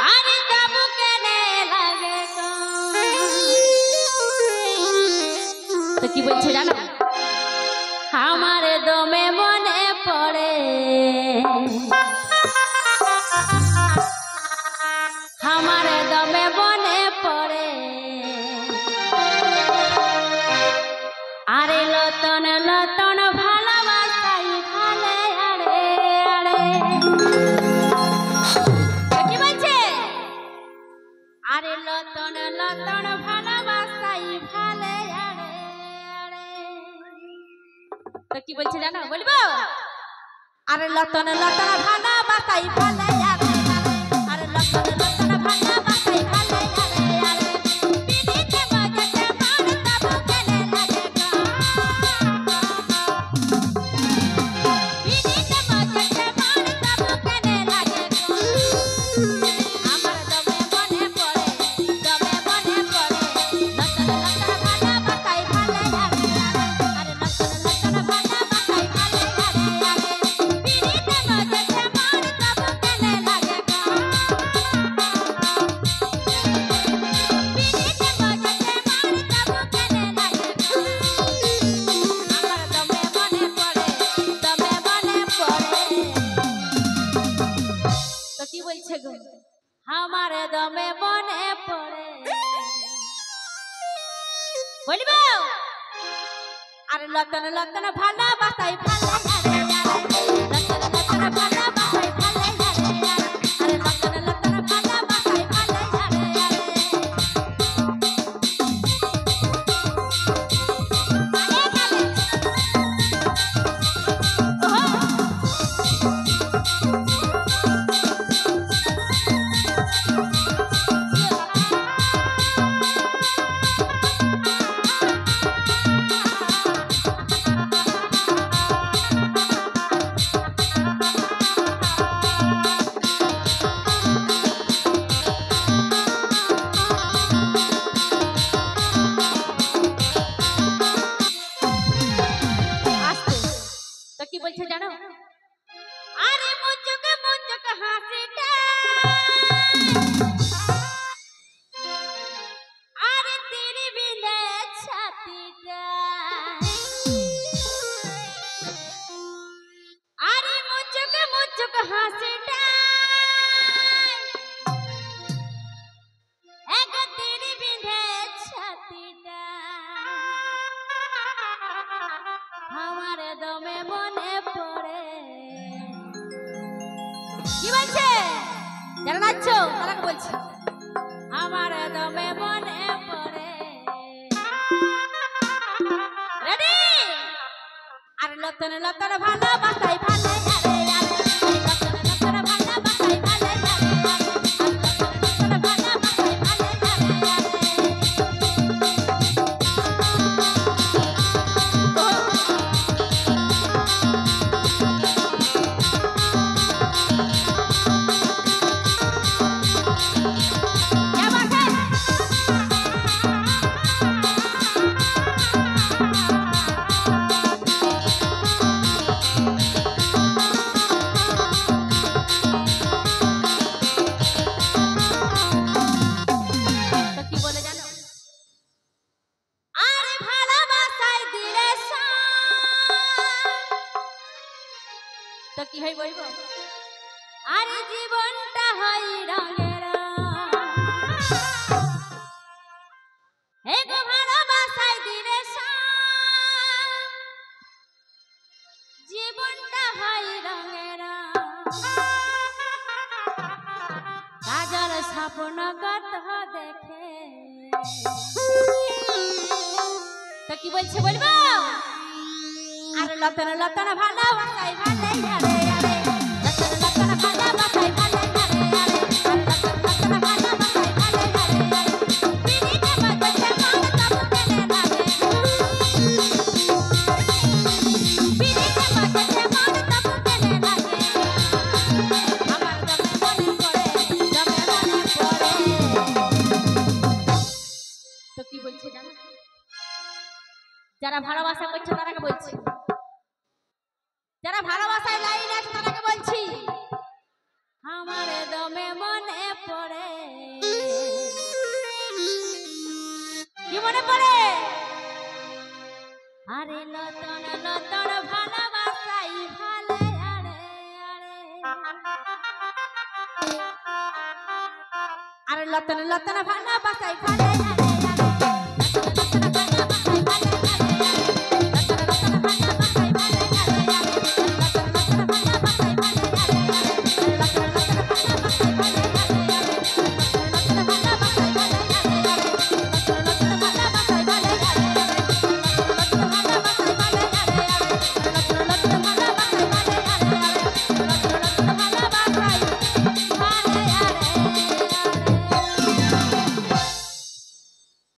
আরে তবু কেনে লাগে তো কি বলছে জানো আমার দমে মনে পড়ে আমার দমে মনে পড়ে আরে লতন লতন ভালোবাসাই ভালে আরে আরে কি বলছে আরে লতন লতন ভালোবাসাই ভালে আরে আরে তো কি বলছে জানো বলবো আরে লতন লতন ভালোবাসাই ভালে আরে আরে লতন লতন ভালোবাসাই ভালে আরে আরে পিড়িতে বাজতে মান তবু কেনে লাগে গো পিড়িতে বাজতে মান তবু কেনে লাগে গো আমার দমে মনে পড়ে লতন লতন ভালোবাসাই ভালে আরে আরে লতন লতন ভালোবাসাই ভালে আরে আরে পিড়িতে বাজতে মান তবু কেনে লাগে গো আমার দমে মনে পড়ে বলিব আরে লতন লতন ভালোবাসাই ভালে আরে লতন লতন ভালোবাসাই ভালে আরে আরে লতন লতন ভালোবাসাই ভালে আরে কি বলছে জানো আরে মুচুক মুচুক হাসিটা আরে তেরি বিলে ছাতিটা আরে মুচুক মুচুক হাসিটা এক তেরি বিলে ছাতিটা আমার দমে মনে পড়ে কি বলছে যারা নাচছো তারা বলছে আমার দমে মনে পড়ে রেডি আর লতন লতন ভালোবাসাই ভালে আরে আরে লতন লতন ভালোবাসাই ভালে আরে লতন লতন ভালোবাসাই ভালে আরে তো কি হয় বলবো আরে জীবনটা হয় রঙের হে গো ভালোবাসায় দিলে জীবনটা হয় রঙের কাজল স্বপ্ন কত দেখে তো কি বলছে বলবো আরে লতন লতন ভালোবাসাই ভালে আরে আরে লতন লতন ভালোবাসাই ভালে আরে আরে লতন লতন ভালোবাসাই ভালে আরে আরে পিড়িতে বাজতে মান তবু কেনে লাগে পিড়িতে বাজতে মান তবু কেনে লাগে আমার দমে মনে পড়ে তো কি বলছে জানো যারা ভালোবাসা করছে তারাকে বলছে যারা ভালোবাসায় লাইন আছে তাদেরকে বলছি আমার দমে মনে পড়ে কি মনে পড়ে আরে লতন লতন ভালোবাসাই ভালে আরে আরে আরে লতন লতন ভালোবাসাই ভালে আরে